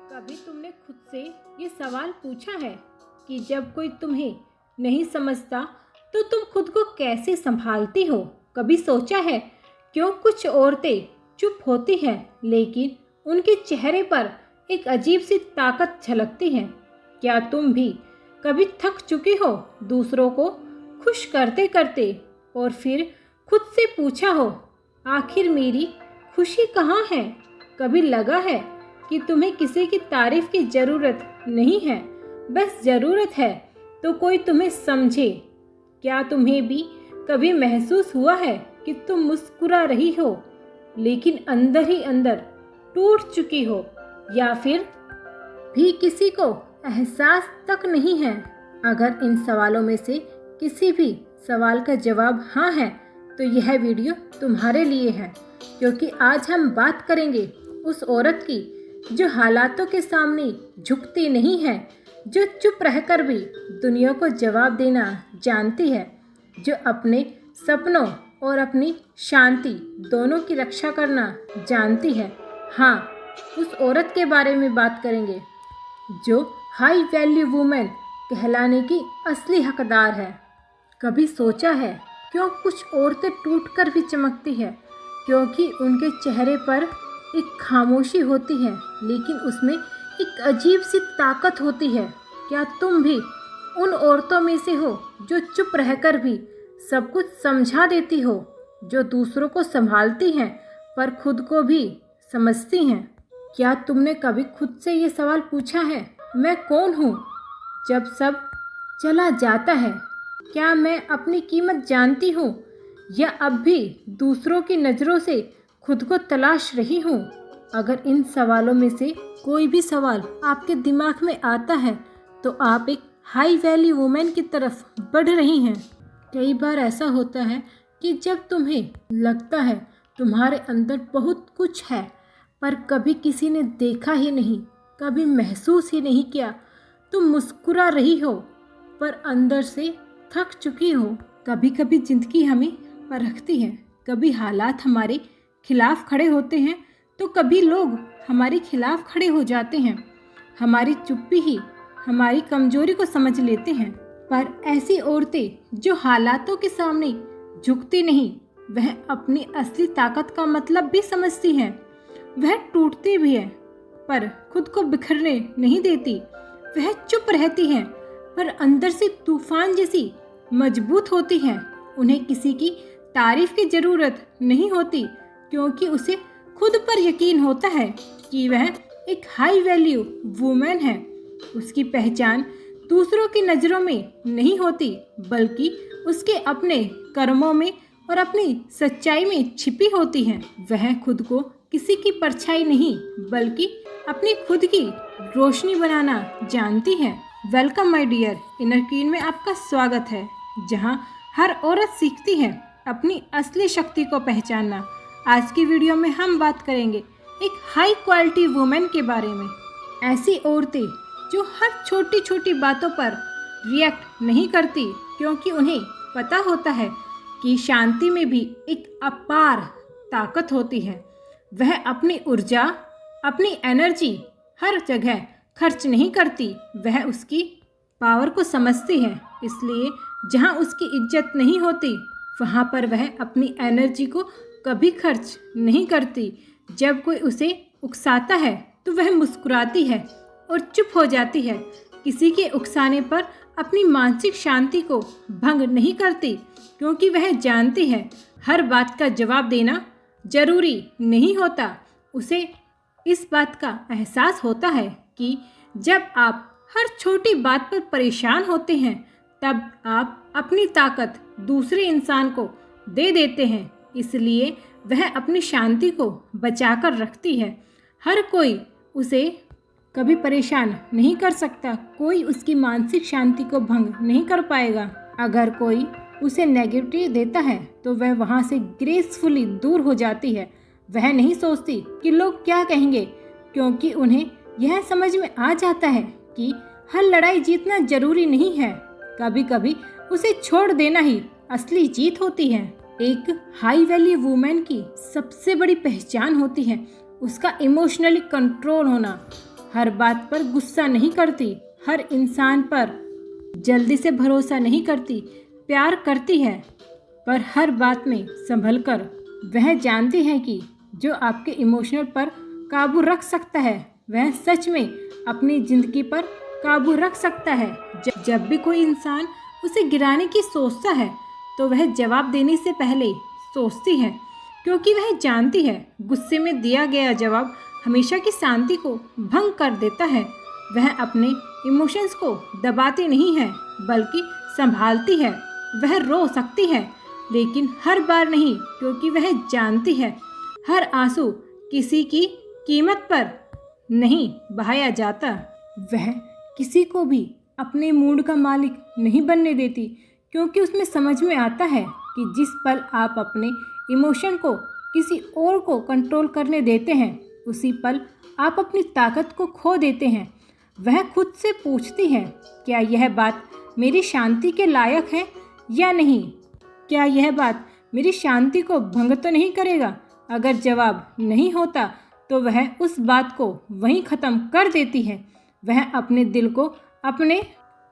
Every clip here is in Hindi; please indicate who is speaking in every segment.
Speaker 1: कभी तुमने खुद से ये सवाल पूछा है कि जब कोई तुम्हें नहीं समझता तो तुम खुद को कैसे संभालती हो? कभी सोचा है क्यों कुछ औरतें चुप होती हैं लेकिन उनके चेहरे पर एक अजीब सी ताकत झलकती है? क्या तुम भी कभी थक चुकी हो दूसरों को खुश करते करते और फिर खुद से पूछा हो आखिर मेरी खुशी कहाँ है? कभी लगा है कि तुम्हें किसी की तारीफ की ज़रूरत नहीं है, बस ज़रूरत है तो कोई तुम्हें समझे? क्या तुम्हें भी कभी महसूस हुआ है कि तुम मुस्कुरा रही हो लेकिन अंदर ही अंदर टूट चुकी हो, या फिर भी किसी को एहसास तक नहीं है? अगर इन सवालों में से किसी भी सवाल का जवाब हाँ है तो यह वीडियो तुम्हारे लिए है, क्योंकि आज हम बात करेंगे उस औरत की जो हालातों के सामने झुकती नहीं है, जो चुप रहकर भी दुनिया को जवाब देना जानती है, जो अपने सपनों और अपनी शांति दोनों की रक्षा करना जानती है। हाँ, उस औरत के बारे में बात करेंगे जो हाई वैल्यू वुमेन कहलाने की असली हकदार है। कभी सोचा है क्यों कुछ औरतें टूटकर भी चमकती है? क्योंकि उनके चेहरे पर एक खामोशी होती है लेकिन उसमें एक अजीब सी ताकत होती है। क्या तुम भी उन औरतों में से हो जो चुप रहकर भी सब कुछ समझा देती हो, जो दूसरों को संभालती हैं पर खुद को भी समझती हैं? क्या तुमने कभी खुद से ये सवाल पूछा है, मैं कौन हूँ जब सब चला जाता है? क्या मैं अपनी कीमत जानती हूँ या अब भी दूसरों की नज़रों से खुद को तलाश रही हूँ? अगर इन सवालों में से कोई भी सवाल आपके दिमाग में आता है तो आप एक हाई वैल्यू वुमेन की तरफ बढ़ रही हैं। कई बार ऐसा होता है कि जब तुम्हें लगता है तुम्हारे अंदर बहुत कुछ है पर कभी किसी ने देखा ही नहीं, कभी महसूस ही नहीं किया, तुम मुस्कुरा रही हो पर अंदर से थक चुकी हो। कभी कभी ज़िंदगी हमें परखती है, कभी हालात हमारे खिलाफ खड़े होते हैं तो कभी लोग हमारे खिलाफ खड़े हो जाते हैं। हमारी चुप्पी ही हमारी कमजोरी को समझ लेते हैं। पर ऐसी औरतें जो हालातों के सामने झुकती नहीं, वह अपनी असली ताकत का मतलब भी समझती हैं। वह टूटती भी है पर खुद को बिखरने नहीं देती। वह चुप रहती हैं पर अंदर से तूफान जैसी मजबूत होती हैं। उन्हें किसी की तारीफ की ज़रूरत नहीं होती क्योंकि उसे खुद पर यकीन होता है कि वह एक हाई वैल्यू वुमेन है। उसकी पहचान दूसरों की नज़रों में नहीं होती बल्कि उसके अपने कर्मों में और अपनी सच्चाई में छिपी होती है। वह खुद को किसी की परछाई नहीं बल्कि अपनी खुद की रोशनी बनाना जानती है। Welcome my dear, inner queen में आपका स्वागत है, जहां हर औरत सीखती है अपनी असली शक्ति को पहचानना। आज की वीडियो में हम बात करेंगे एक हाई क्वालिटी वुमेन के बारे में। ऐसी औरतें जो हर छोटी छोटी बातों पर रिएक्ट नहीं करती क्योंकि उन्हें पता होता है कि शांति में भी एक अपार ताकत होती है। वह अपनी ऊर्जा, अपनी एनर्जी हर जगह खर्च नहीं करती, वह उसकी पावर को समझती है। इसलिए जहाँ उसकी इज्जत नहीं होती वहाँ पर वह अपनी एनर्जी को कभी खर्च नहीं करती। जब कोई उसे उकसाता है तो वह मुस्कुराती है और चुप हो जाती है। किसी के उकसाने पर अपनी मानसिक शांति को भंग नहीं करती क्योंकि वह जानती है हर बात का जवाब देना जरूरी नहीं होता। उसे इस बात का एहसास होता है कि जब आप हर छोटी बात पर परेशान होते हैं तब आप अपनी ताकत दूसरे इंसान को दे देते हैं। इसलिए वह अपनी शांति को बचाकर रखती है। हर कोई उसे कभी परेशान नहीं कर सकता, कोई उसकी मानसिक शांति को भंग नहीं कर पाएगा। अगर कोई उसे नेगेटिव देता है तो वह वहाँ से ग्रेसफुली दूर हो जाती है। वह नहीं सोचती कि लोग क्या कहेंगे क्योंकि उन्हें यह समझ में आ जाता है कि हर लड़ाई जीतना जरूरी नहीं है। कभी कभी उसे छोड़ देना ही असली जीत होती है। एक हाई वैल्यू वुमेन की सबसे बड़ी पहचान होती है उसका इमोशनली कंट्रोल होना। हर बात पर गुस्सा नहीं करती, हर इंसान पर जल्दी से भरोसा नहीं करती, प्यार करती है पर हर बात में संभल कर। वह जानती है कि जो आपके इमोशनल पर काबू रख सकता है वह सच में अपनी ज़िंदगी पर काबू रख सकता है। जब भी कोई इंसान उसे गिराने की सोचता है तो वह जवाब देने से पहले सोचती है, क्योंकि वह जानती है गुस्से में दिया गया जवाब हमेशा की शांति को भंग कर देता है। वह अपने इमोशंस को दबाती नहीं है बल्कि संभालती है। वह रो सकती है लेकिन हर बार नहीं, क्योंकि वह जानती है हर आंसू किसी की कीमत पर नहीं बहाया जाता। वह किसी को भी अपने मूड का मालिक नहीं बनने देती, क्योंकि उसमें समझ में आता है कि जिस पल आप अपने इमोशन को किसी और को कंट्रोल करने देते हैं उसी पल आप अपनी ताकत को खो देते हैं। वह खुद से पूछती है, क्या यह बात मेरी शांति के लायक है या नहीं? क्या यह बात मेरी शांति को भंग तो नहीं करेगा? अगर जवाब नहीं होता तो वह उस बात को वहीं ख़त्म कर देती है। वह अपने दिल को अपने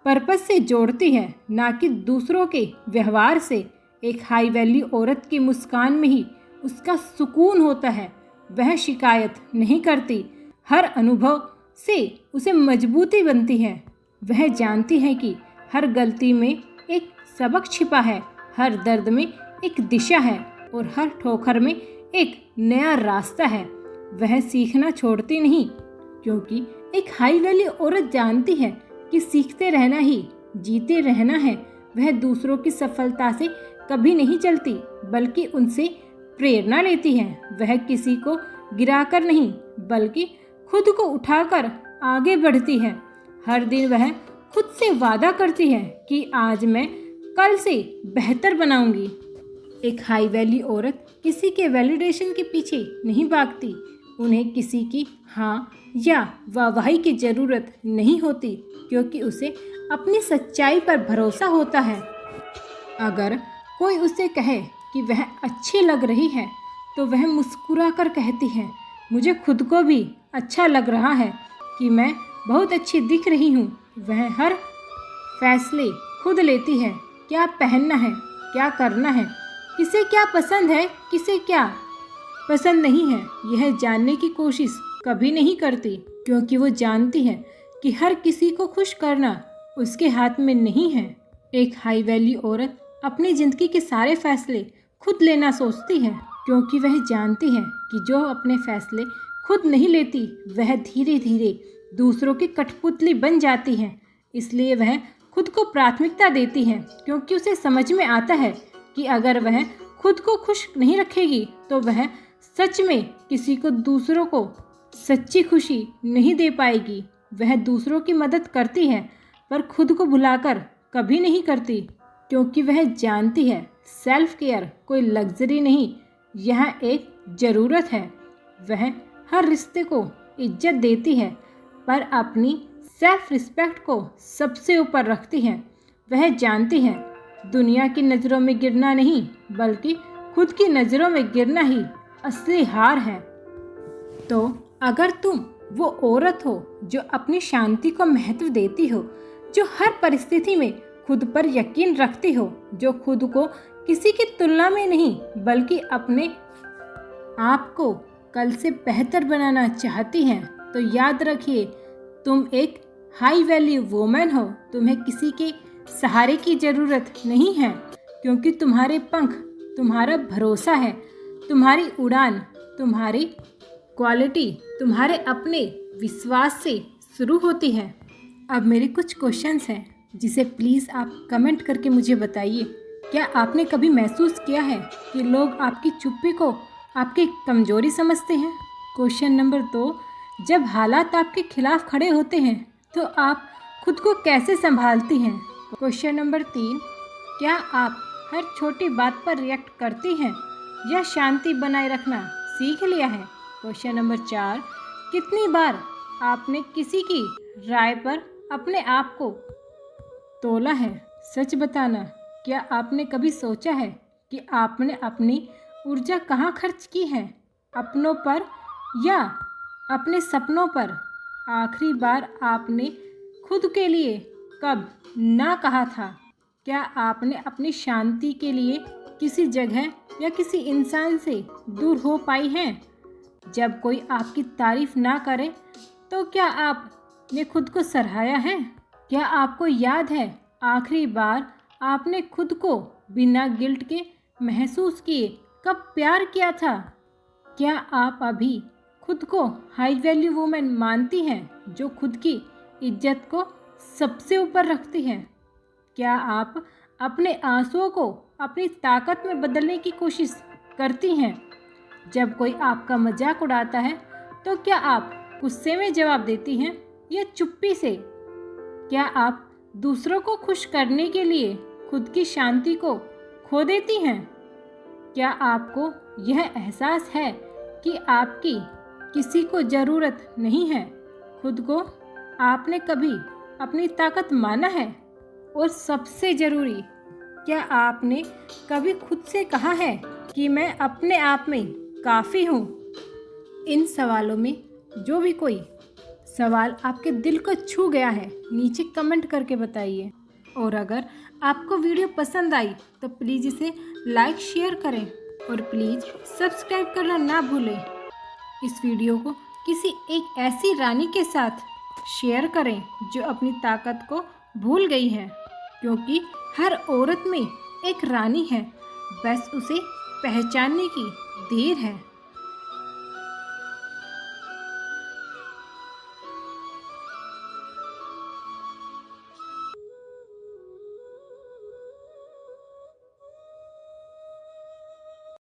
Speaker 1: पर्पस से जोड़ती है, ना कि दूसरों के व्यवहार से। एक हाई वैल्यू औरत की मुस्कान में ही उसका सुकून होता है। वह शिकायत नहीं करती, हर अनुभव से उसे मजबूती बनती है। वह जानती है कि हर गलती में एक सबक छिपा है, हर दर्द में एक दिशा है और हर ठोकर में एक नया रास्ता है। वह सीखना छोड़ती नहीं, क्योंकि एक हाई वैल्यू औरत जानती है कि सीखते रहना ही जीते रहना है। वह दूसरों की सफलता से कभी नहीं चलती बल्कि उनसे प्रेरणा लेती है। वह किसी को गिराकर नहीं बल्कि खुद को उठाकर आगे बढ़ती है। हर दिन वह खुद से वादा करती है कि आज मैं कल से बेहतर बनाऊंगी। एक हाई वैल्यू औरत किसी के वैलिडेशन के पीछे नहीं भागती। उन्हें किसी की हाँ या वाहवाही की ज़रूरत नहीं होती, क्योंकि उसे अपनी सच्चाई पर भरोसा होता है। अगर कोई उसे कहे कि वह अच्छी लग रही है तो वह मुस्कुरा कर कहती है, मुझे खुद को भी अच्छा लग रहा है कि मैं बहुत अच्छी दिख रही हूँ। वह हर फैसले खुद लेती है, क्या पहनना है, क्या करना है, किसे क्या पसंद है, किसे क्या पसंद नहीं है, यह जानने की कोशिश कभी नहीं करती, क्योंकि वो जानती है कि हर किसी को खुश करना उसके हाथ में नहीं है। एक हाई वैल्यू औरत अपनी ज़िंदगी के सारे फैसले खुद लेना सोचती है, क्योंकि वह जानती है कि जो अपने फैसले खुद नहीं लेती वह धीरे धीरे दूसरों की कठपुतली बन जाती है। इसलिए वह खुद को प्राथमिकता देती है, क्योंकि उसे समझ में आता है कि अगर वह खुद को खुश नहीं रखेगी तो वह सच में किसी को दूसरों को सच्ची खुशी नहीं दे पाएगी। वह दूसरों की मदद करती है पर खुद को भुलाकर कभी नहीं करती, क्योंकि वह जानती है सेल्फ केयर कोई लग्जरी नहीं, यह एक ज़रूरत है। वह हर रिश्ते को इज्जत देती है पर अपनी सेल्फ रिस्पेक्ट को सबसे ऊपर रखती है। वह जानती है दुनिया की नज़रों में गिरना नहीं बल्कि खुद की नज़रों में गिरना ही असली हार है। तो अगर तुम वो औरत हो जो अपनी शांति को महत्व देती हो, जो हर परिस्थिति में खुद पर यकीन रखती हो, जो खुद को किसी की तुलना में नहीं बल्कि अपने आप को कल से बेहतर बनाना चाहती हैं, तो याद रखिए तुम एक हाई वैल्यू वुमन हो। तुम्हें किसी के सहारे की ज़रूरत नहीं है, क्योंकि तुम्हारे पंख तुम्हारा भरोसा है, तुम्हारी उड़ान, तुम्हारी क्वालिटी तुम्हारे अपने विश्वास से शुरू होती है। अब मेरे कुछ क्वेश्चंस हैं जिसे प्लीज़ आप कमेंट करके मुझे बताइए। क्या आपने कभी महसूस किया है कि लोग आपकी चुप्पी को आपकी कमजोरी समझते हैं? क्वेश्चन नंबर 2, जब हालात आपके खिलाफ खड़े होते हैं तो आप खुद को कैसे संभालती हैं? क्वेश्चन नंबर 3, क्या आप हर छोटी बात पर रिएक्ट करती हैं या शांति बनाए रखना सीख लिया है? क्वेश्चन नंबर 4, कितनी बार आपने किसी की राय पर अपने आप को तोला है? सच बताना, क्या आपने कभी सोचा है कि आपने अपनी ऊर्जा कहाँ खर्च की है? अपनों पर या अपने सपनों पर? आखिरी बार आपने खुद के लिए कब ना कहा था? क्या आपने अपनी शांति के लिए किसी जगह या किसी इंसान से दूर हो पाई हैं? जब कोई आपकी तारीफ ना करे तो क्या आपने खुद को सराहा है? क्या आपको याद है आखिरी बार आपने खुद को बिना गिल्ट के महसूस किए कब प्यार किया था? क्या आप अभी खुद को हाई वैल्यू वुमेन मानती हैं जो खुद की इज्जत को सबसे ऊपर रखती हैं? क्या आप अपने आंसुओं को अपनी ताकत में बदलने की कोशिश करती हैं? जब कोई आपका मजाक उड़ाता है तो क्या आप गुस्से में जवाब देती हैं या चुप्पी से? क्या आप दूसरों को खुश करने के लिए खुद की शांति को खो देती हैं? क्या आपको यह एहसास है कि आपकी किसी को ज़रूरत नहीं है? खुद को आपने कभी अपनी ताकत माना है? और सबसे ज़रूरी, क्या आपने कभी खुद से कहा है कि मैं अपने आप में काफ़ी हूँ? इन सवालों में जो भी कोई सवाल आपके दिल को छू गया है नीचे कमेंट करके बताइए। और अगर आपको वीडियो पसंद आई तो प्लीज़ इसे लाइक शेयर करें और प्लीज़ सब्सक्राइब करना ना भूलें। इस वीडियो को किसी एक ऐसी रानी के साथ शेयर करें जो अपनी ताकत को भूल गई है, क्योंकि हर औरत में एक रानी है, बस उसे पहचानने की देर है।